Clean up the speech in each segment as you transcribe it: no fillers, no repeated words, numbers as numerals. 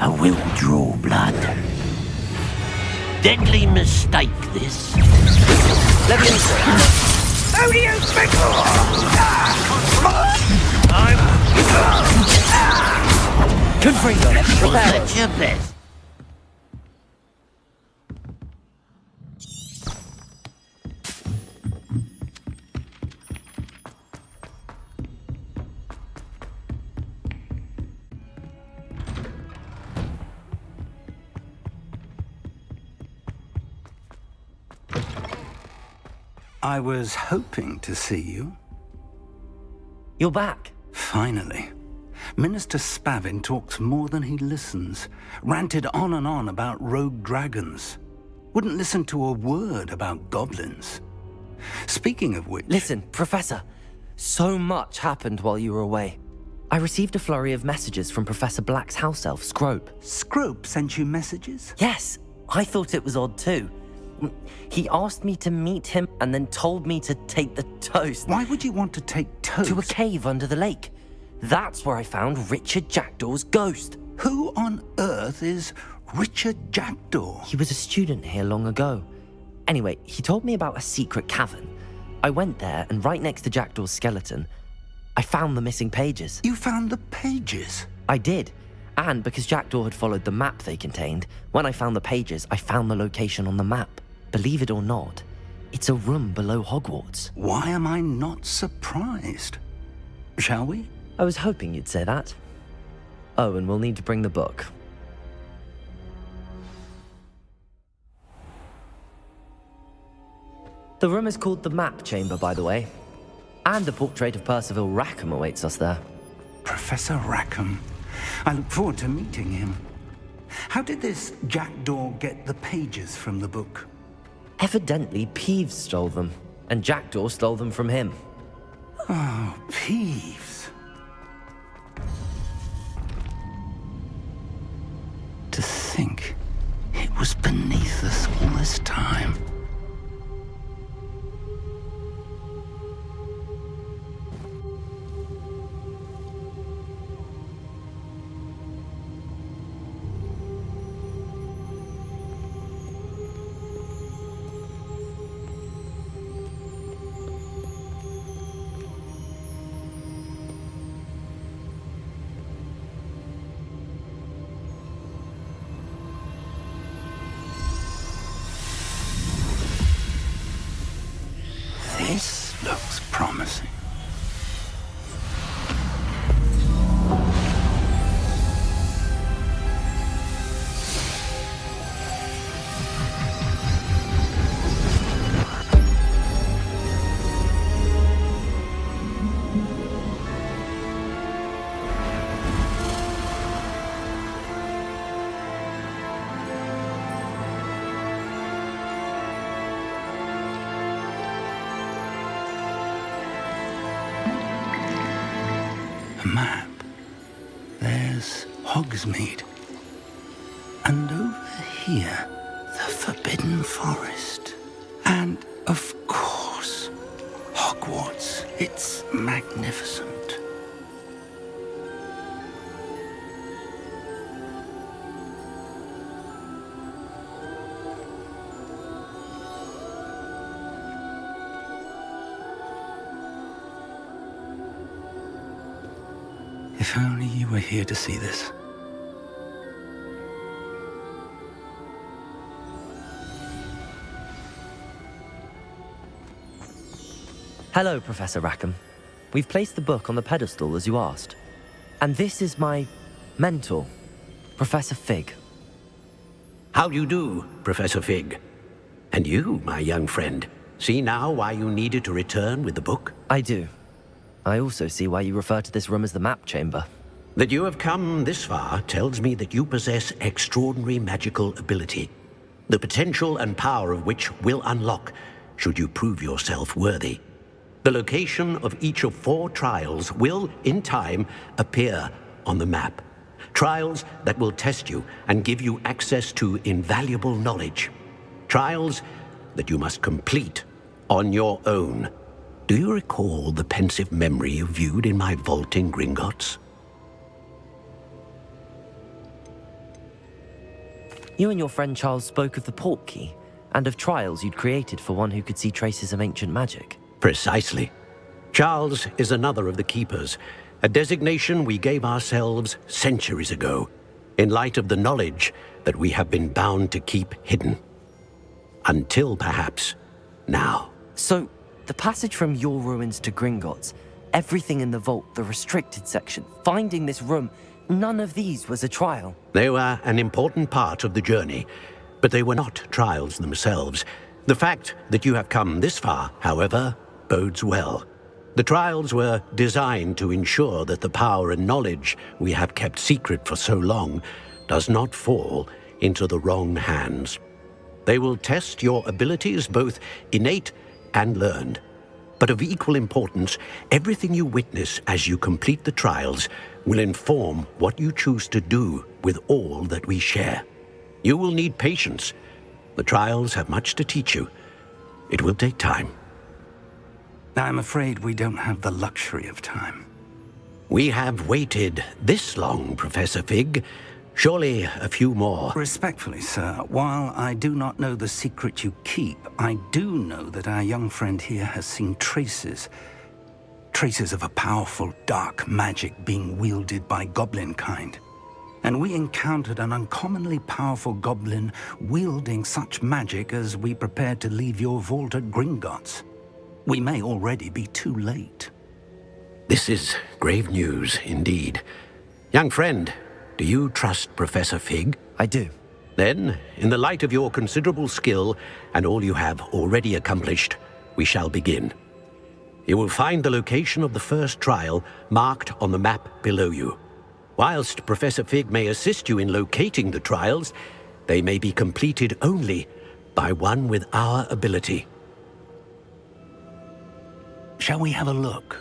I will draw blood. Deadly mistake, this. Let me answer. How do you think? Confringo, Well, prepare. that's your best. I was hoping to see you. You're back. Finally. Minister Spavin talks more than he listens. Ranted on and on about rogue dragons. Wouldn't listen to a word about goblins. Speaking of which... Listen, Professor. So much happened while you were away. I received a flurry of messages from Professor Black's house elf, Scrope. Scrope sent you messages? Yes, I thought it was odd too. He asked me to meet him and then told me to take the toast. Why would you want to take toast? To a cave under the lake. That's where I found Richard Jackdaw's ghost. Who on earth is Richard Jackdaw? He was a student here long ago. Anyway, he told me about a secret cavern. I went there, and right next to Jackdaw's skeleton, I found the missing pages. You found the pages? I did. And because Jackdaw had followed the map they contained, when I found the pages, I found the location on the map. Believe it or not, it's a room below Hogwarts. Why am I not surprised? Shall we? I was hoping you'd say that. Oh, and we'll need to bring the book. The room is called the Map Chamber, by the way. And a portrait of Percival Rackham awaits us there. Professor Rackham. I look forward to meeting him. How did this Jackdaw get the pages from the book? Evidently, Peeves stole them, and Jackdaw stole them from him. Oh, Peeves. To think it was beneath us all this time. This looks promising. A map. There's Hogsmeade. And over here, the Forbidden Forest. And, of course, Hogwarts. It's magnificent. If only you were here to see this. Hello, Professor Rackham. We've placed the book on the pedestal as you asked. And this is my mentor, Professor Fig. How do you do, Professor Fig? And you, my young friend, see now why you needed to return with the book? I do. I also see why you refer to this room as the Map Chamber. That you have come this far tells me that you possess extraordinary magical ability, the potential and power of which will unlock should you prove yourself worthy. The location of each of 4 trials will, in time, appear on the map. Trials that will test you and give you access to invaluable knowledge. Trials that you must complete on your own. Do you recall the pensive memory you viewed in my vault in Gringotts? You and your friend Charles spoke of the port key, and of trials you'd created for one who could see traces of ancient magic. Precisely. Charles is another of the Keepers, a designation we gave ourselves centuries ago, in light of the knowledge that we have been bound to keep hidden. Until perhaps now. So, the passage from your ruins to Gringotts, everything in the vault, the restricted section, finding this room, none of these was a trial. They were an important part of the journey, but they were not trials themselves. The fact that you have come this far, however, bodes well. The trials were designed to ensure that the power and knowledge we have kept secret for so long does not fall into the wrong hands. They will test your abilities, both innate and learned. But of equal importance, everything you witness as you complete the trials will inform what you choose to do with all that we share. You will need patience. The trials have much to teach you. It will take time. I'm afraid we don't have the luxury of time. We have waited this long, Professor Fig. Surely a few more. Respectfully, sir, while I do not know the secret you keep, I do know that our young friend here has seen traces of a powerful dark magic being wielded by goblin kind. And we encountered an uncommonly powerful goblin wielding such magic as we prepared to leave your vault at Gringotts. We may already be too late. This is grave news indeed. Young friend, do you trust Professor Fig? I do. Then, in the light of your considerable skill and all you have already accomplished, we shall begin. You will find the location of the first trial marked on the map below you. Whilst Professor Fig may assist you in locating the trials, they may be completed only by one with our ability. Shall we have a look?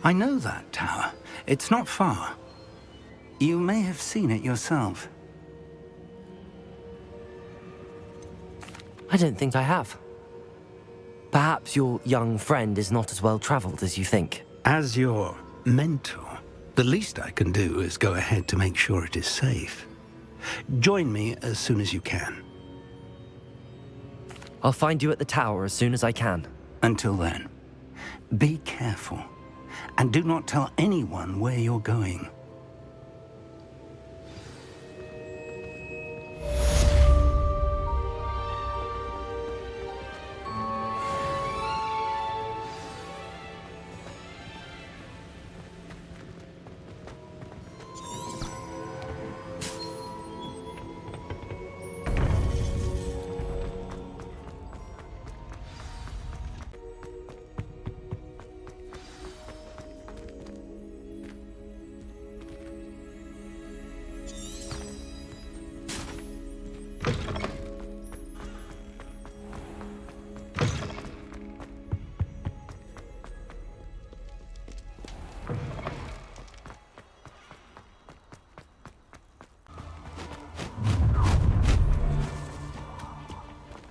I know that tower. It's not far. You may have seen it yourself. I don't think I have. Perhaps your young friend is not as well traveled as you think. As your mentor, the least I can do is go ahead to make sure it is safe. Join me as soon as you can. I'll find you at the tower as soon as I can. Until then, be careful. And do not tell anyone where you're going.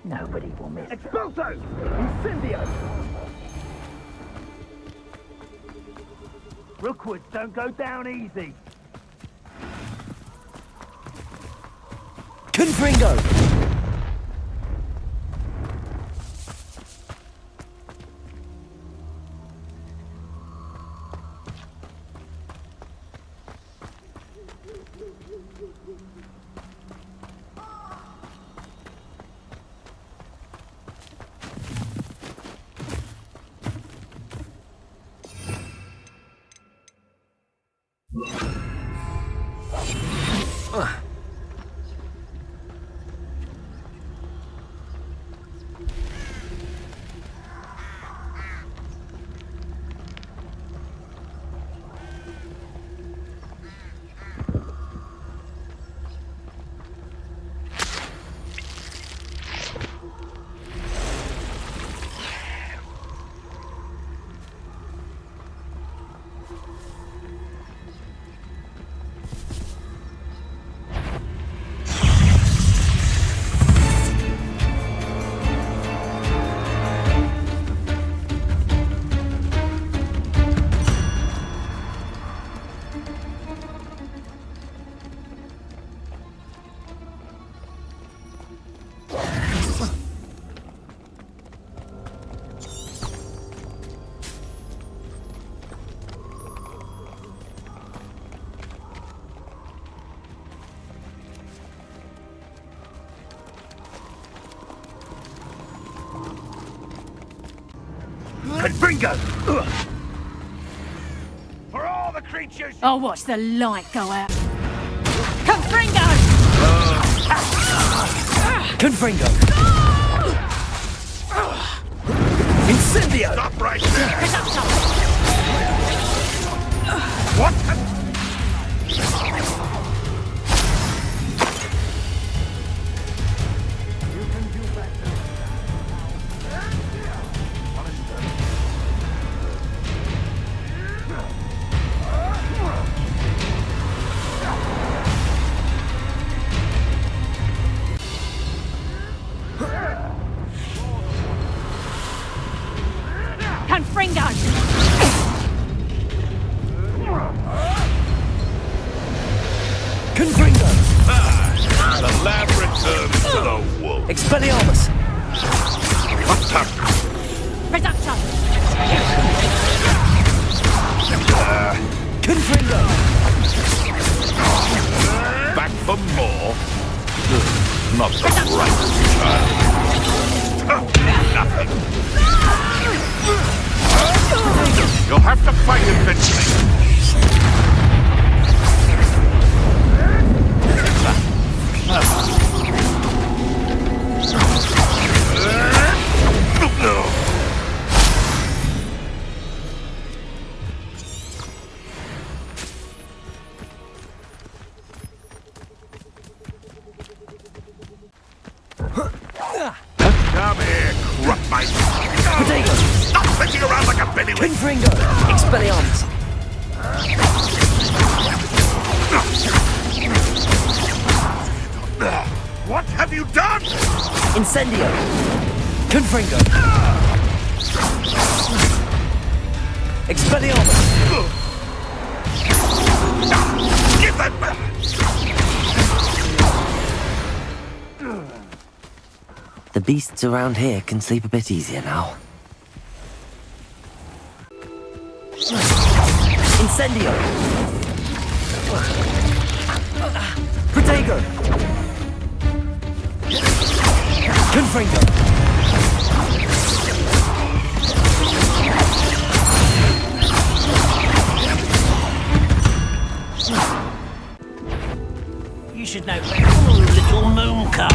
Nobody will miss. Expulso! Incendio! Rookwoods don't go down easy. Confringo! Confringo! For all the creatures... I'll watch the light go out. Confringo! Confringo! Incendio! Stop right there! What? Confringo! Confringo! The lab returns to the wolf. Expelliarmus! Reduction! Confringo! Back for more? Not the right child. Nothing. You'll have to fight eventually. Come here, crop mate. Potato! Stop fetching around like a bellywig. Confringo! Expelliarmus! What have you done? Incendio! Confringo! Expelliarmus! Give that back. The beasts around here can sleep a bit easier now. Incendio! Protego! Confringo! You should know better. Ooh, little moon car.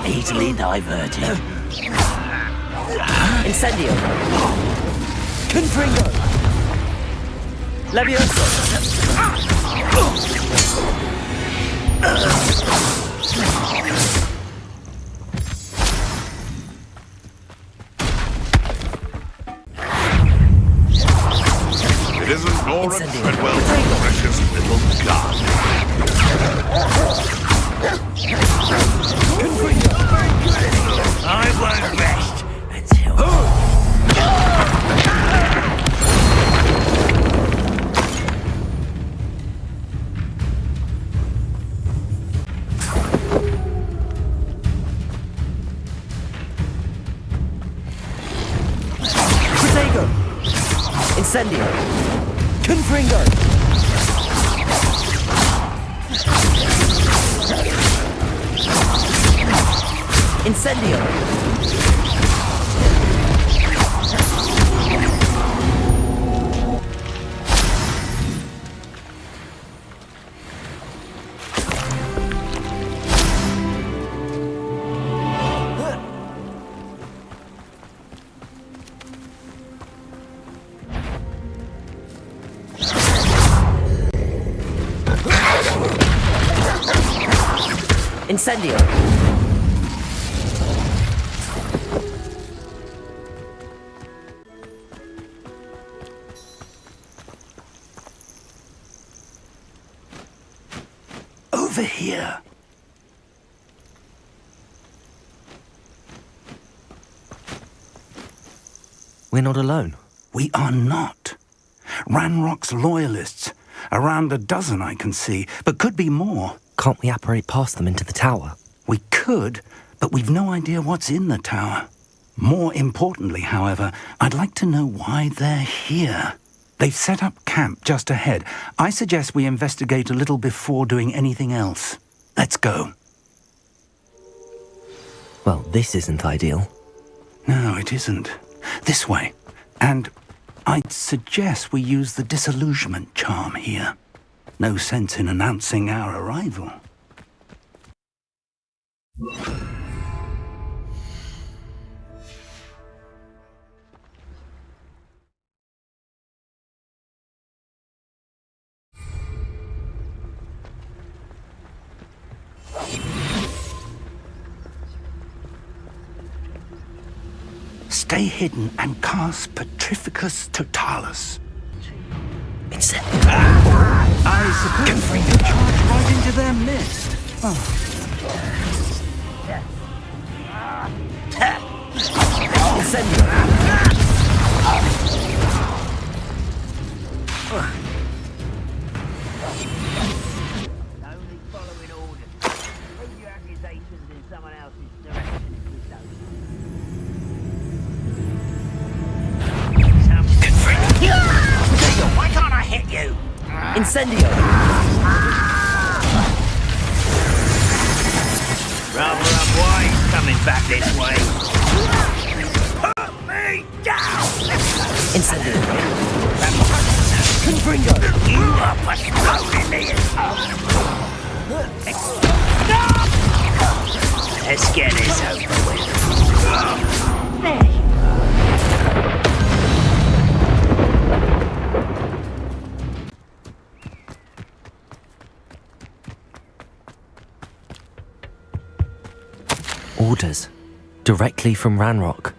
Easily diverted. Incendio! Confringo! Levioso! It isn't Nora Incendio. Treadwell's precious little gun. Confringo! I won't rest until... Protego! Incendio! Confringo! Incendio! Incendio! Over here. We're not alone. We are not. Ranrock's loyalists. Around a dozen I can see, but could be more. Can't we apparate past them into the tower? We could, but we've no idea what's in the tower. More importantly, however, I'd like to know why they're here. They've set up camp just ahead. I suggest we investigate a little before doing anything else. Let's go. Well, this isn't ideal. No, it isn't. This way. And I'd suggest we use the disillusionment charm here. No sense in announcing our arrival. Stay hidden and cast Petrificus Totalis. It's I suppose we can charge right into their midst. Only following orders. Leave your accusations in someone else's direction if you don't. Why can't I hit you? Incendio! Rather unwise coming back this way. Put me down! Incendio! Confringo! You are postponing me! Let's get this over with. There you Orders. Directly from Ranrock.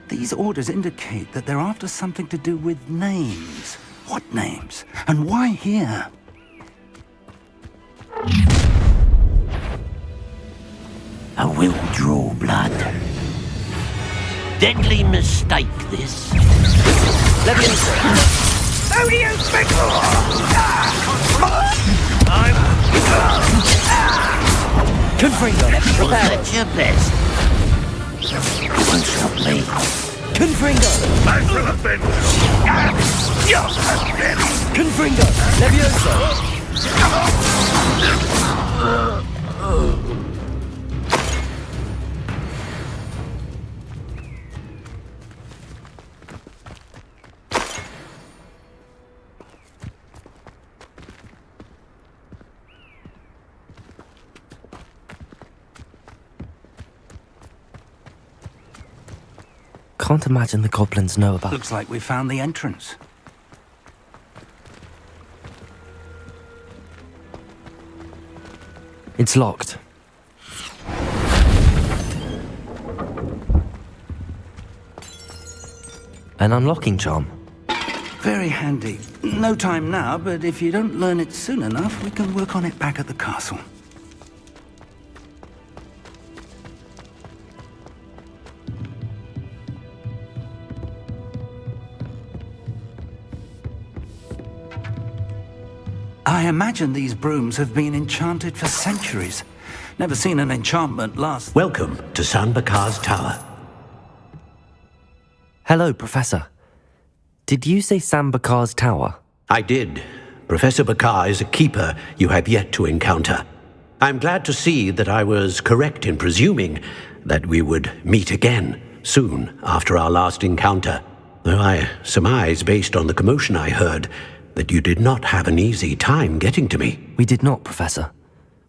These orders indicate that they're after something to do with names. What names? And why here? I will draw blood. Deadly mistake, this. How do you think? I'm... Confringo! Prepare! At your best. You won't stop me. Confringo! I will avenge you! Confringo! Levioso! Can't imagine the goblins know about... Looks like we found the entrance. It's locked. An unlocking charm. Very handy. No time now, but if you don't learn it soon enough, we can work on it back at the castle. I imagine these brooms have been enchanted for centuries. Never seen an enchantment last... Welcome to San Bakar's Tower. Hello, Professor. Did you say San Bakar's Tower? I did. Professor Bakar is a keeper you have yet to encounter. I'm glad to see that I was correct in presuming that we would meet again soon after our last encounter, though I surmise, based on the commotion I heard, that you did not have an easy time getting to me. We did not, Professor.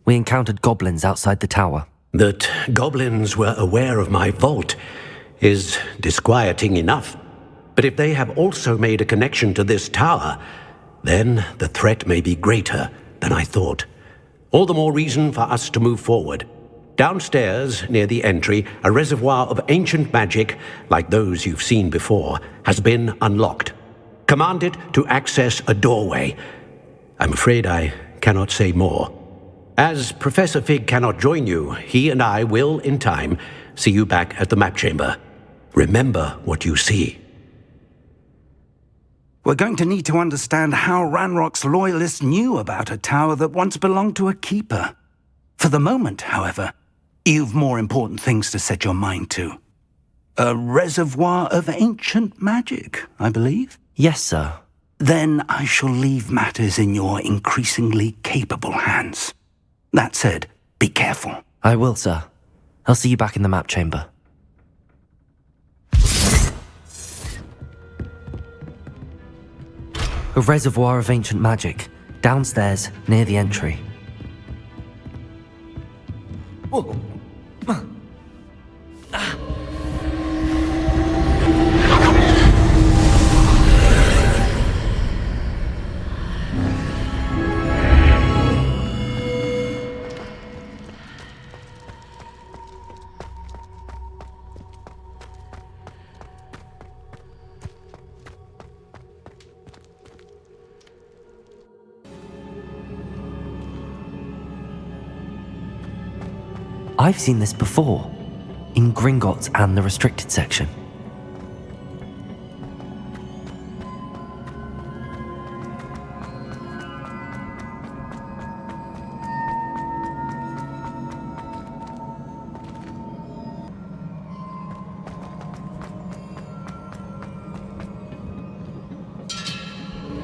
We encountered goblins outside the tower. That goblins were aware of my vault is disquieting enough. But if they have also made a connection to this tower, then the threat may be greater than I thought. All the more reason for us to move forward. Downstairs, near the entry, a reservoir of ancient magic, like those you've seen before, has been unlocked. Commanded to access a doorway. I'm afraid I cannot say more. As Professor Fig cannot join you, he and I will, in time, see you back at the map chamber. Remember what you see. We're going to need to understand how Ranrock's loyalists knew about a tower that once belonged to a keeper. For the moment, however, you've more important things to set your mind to. A reservoir of ancient magic, I believe? Yes, sir. Then I shall leave matters in your increasingly capable hands. That said, be careful. I will, sir. I'll see you back in the map chamber. A reservoir of ancient magic, downstairs near the entry. I've seen this before, in Gringotts and the restricted section.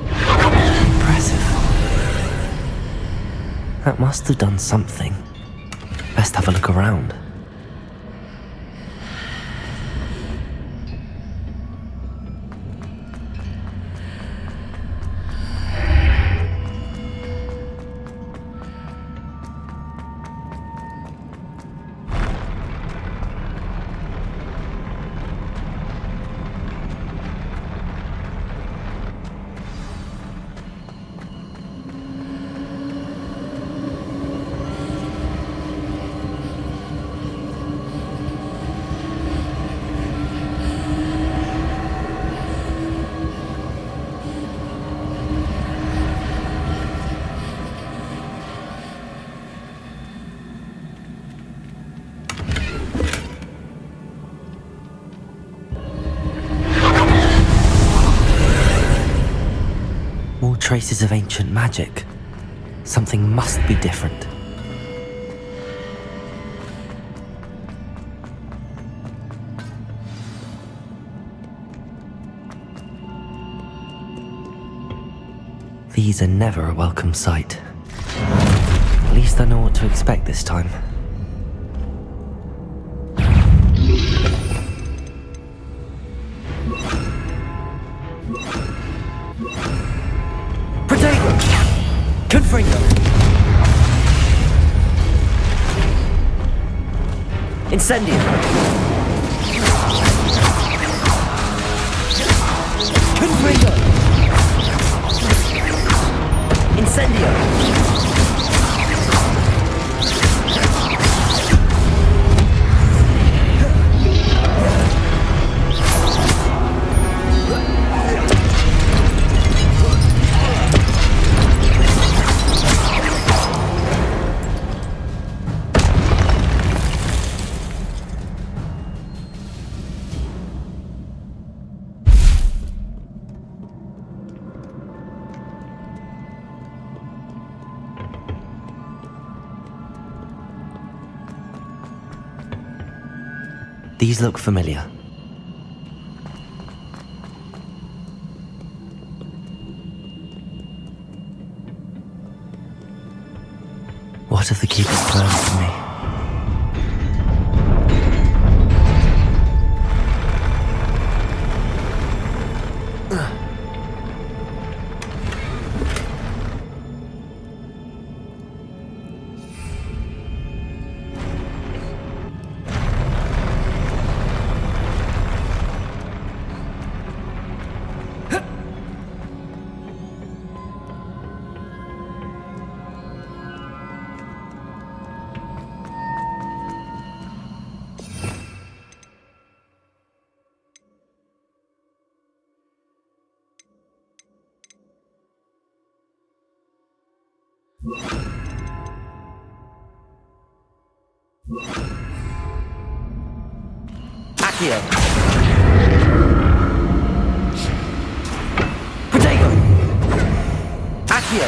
Impressive. That must have done something. Best have a look around. More traces of ancient magic. Something must be different. These are never a welcome sight. At least I know what to expect this time. Confringo! Incendio! Confringo! Incendio! These look familiar. What have the keepers planned for me? Accio. Protego. Accio.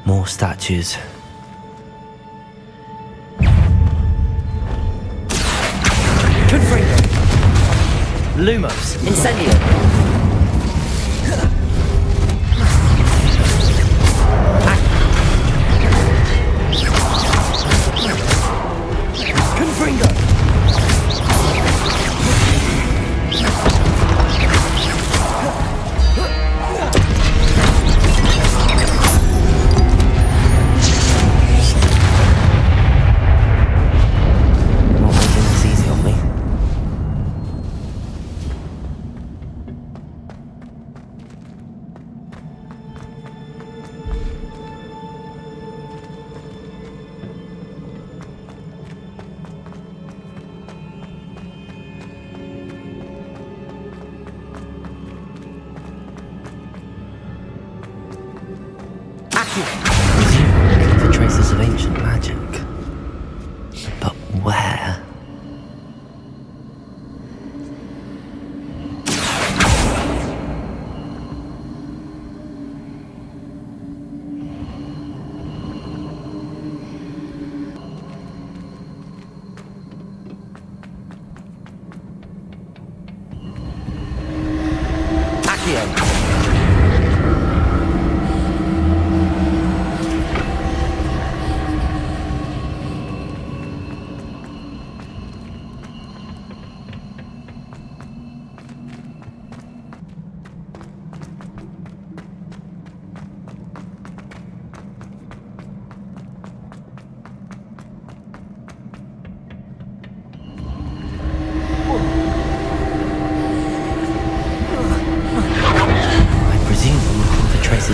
More statues. Confringo! Lumos! Incendio! Confringo! For traces of ancient magic. But where?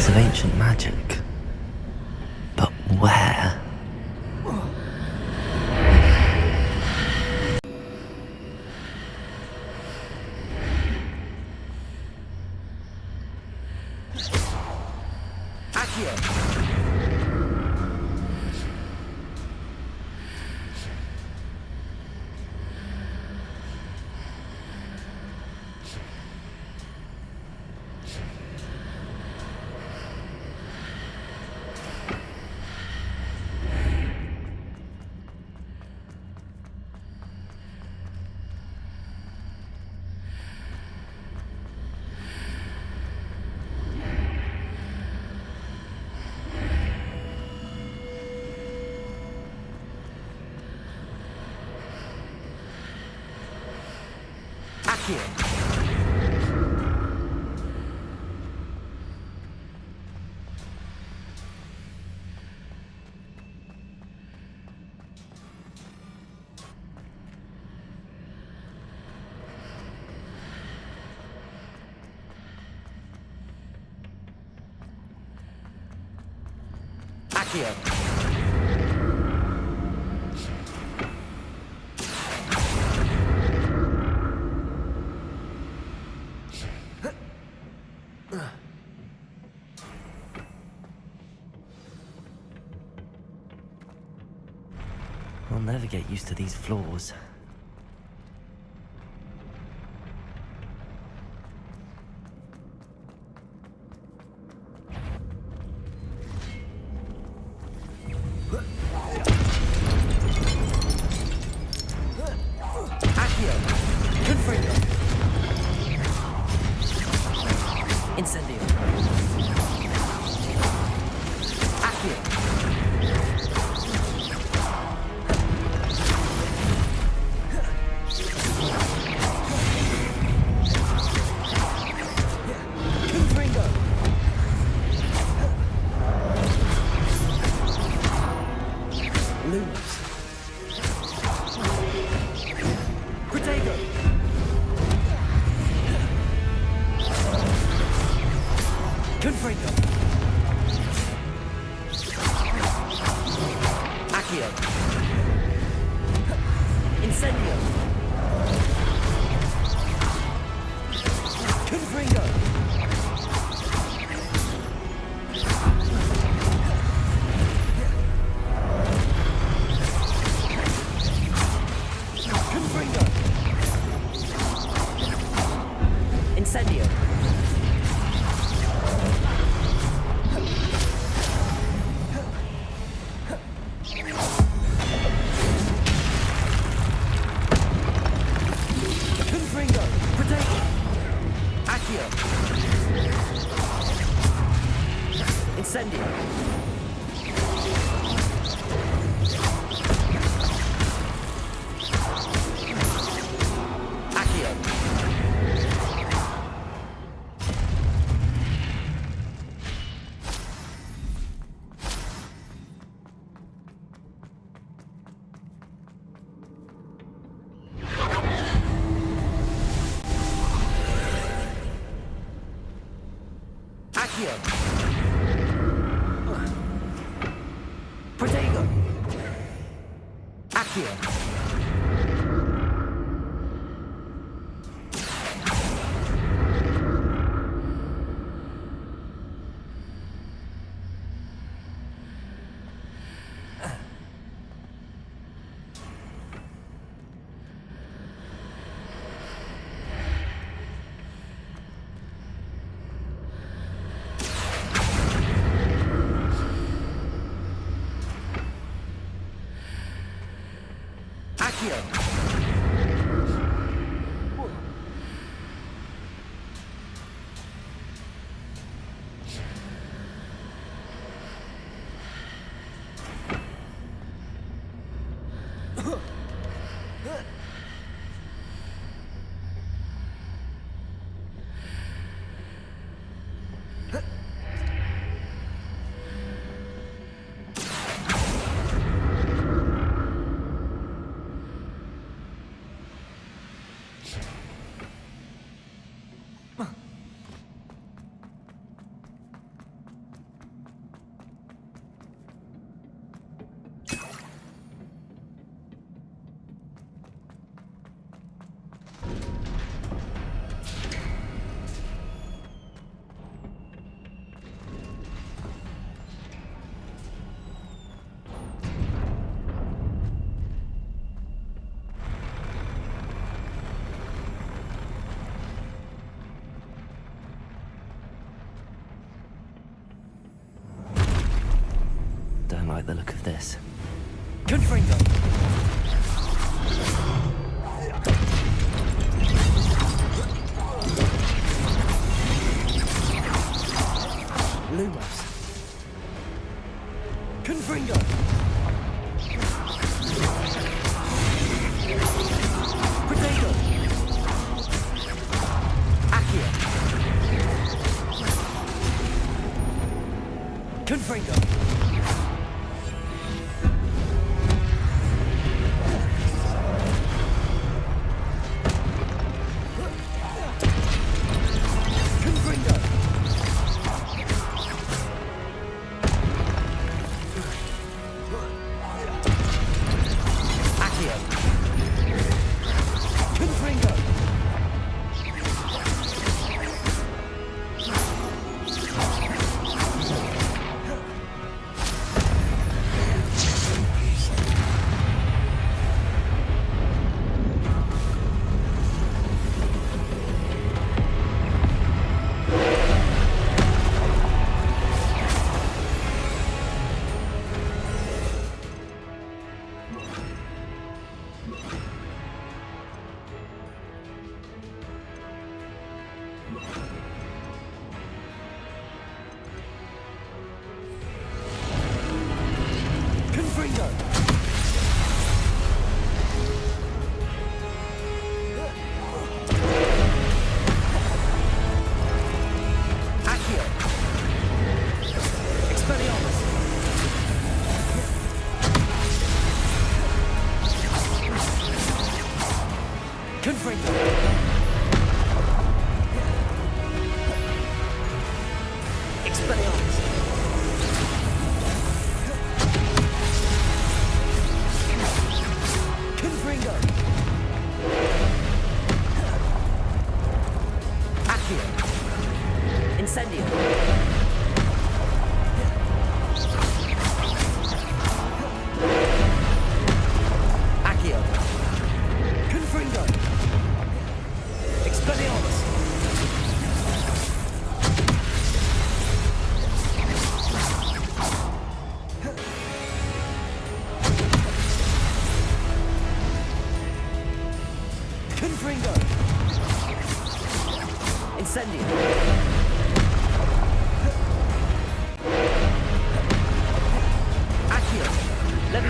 Of ancient magic. But where? I'll never get used to these floors. Incendio. Accio. Accio. Protego. Accio. Don't like the look of this. Confringo! Lumos. Confringo! Protego! Accio! Confringo!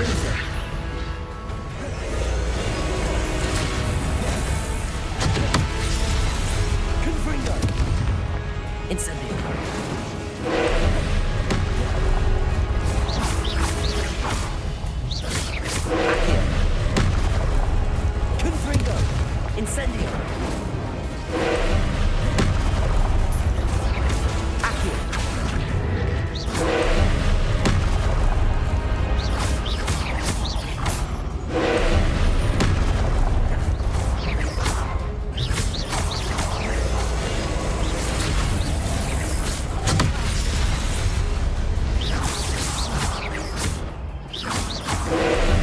Leviosa. Confringo. Incendio. Accio. Confringo. Incendio. Accio.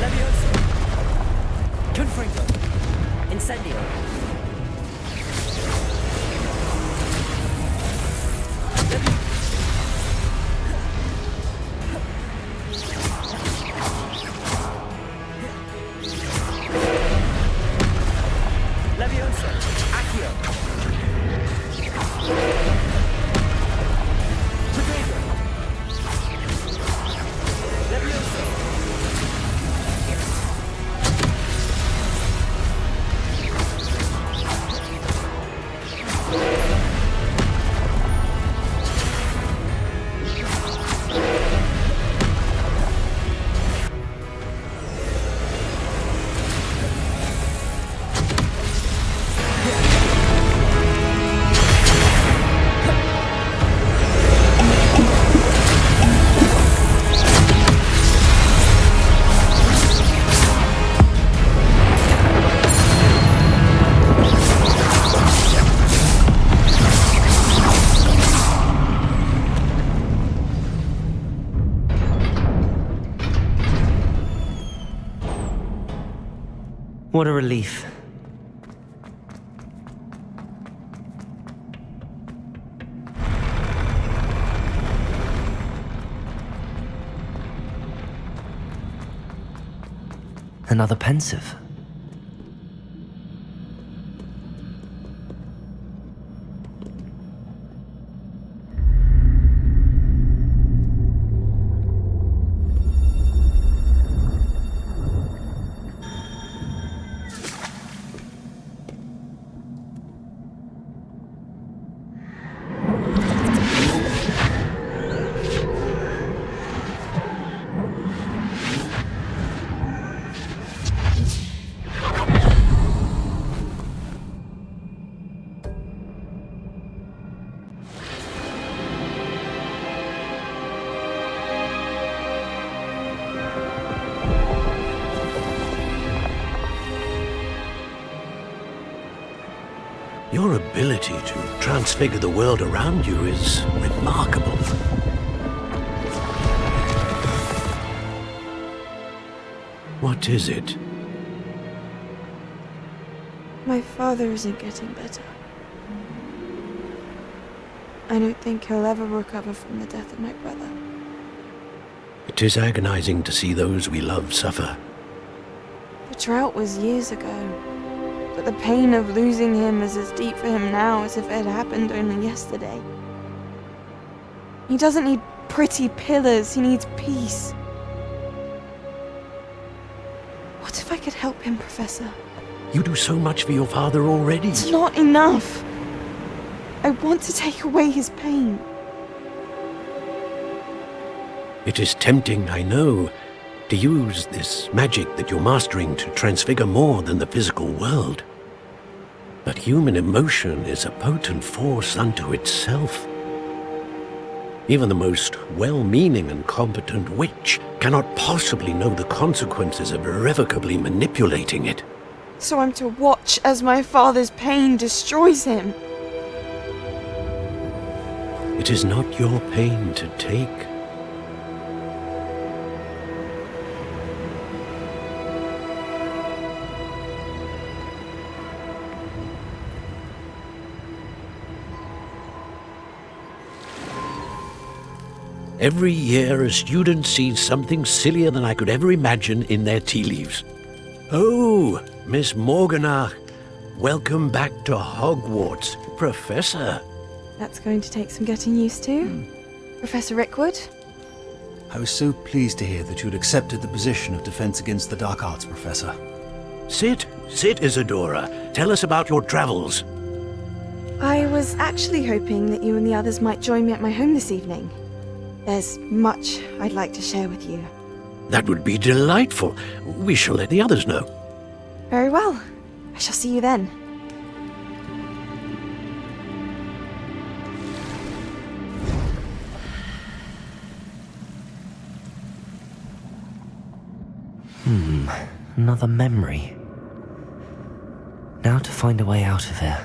Leviosa. Confringo. Incendio. Leviosa. Accio. Potato. Leviosa. What a relief. Another pensive. Your ability to transfigure the world around you is remarkable. What is it? My father isn't getting better. I don't think he'll ever recover from the death of my brother. It is agonizing to see those we love suffer. The drought was years ago, but the pain of losing him is as deep for him now as if it had happened only yesterday. He doesn't need pretty pillars, he needs peace. What if I could help him, Professor? You do so much for your father already. It's not enough. I want to take away his pain. It is tempting, I know, to use this magic that you're mastering to transfigure more than the physical world. But human emotion is a potent force unto itself. Even the most well-meaning and competent witch cannot possibly know the consequences of irrevocably manipulating it. So I'm to watch as my father's pain destroys him. It is not your pain to take. Every year, a student sees something sillier than I could ever imagine in their tea leaves. Oh, Miss Morganach, welcome back to Hogwarts, Professor. That's going to take some getting used to. Professor Rickwood, I was so pleased to hear that you'd accepted the position of Defense Against the Dark Arts Professor. Sit, Isadora. Tell us about your travels. I was actually hoping that you and the others might join me at my home this evening. There's much I'd like to share with you. That would be delightful. We shall let the others know. Very well. I shall see you then. Another memory. Now to find a way out of here.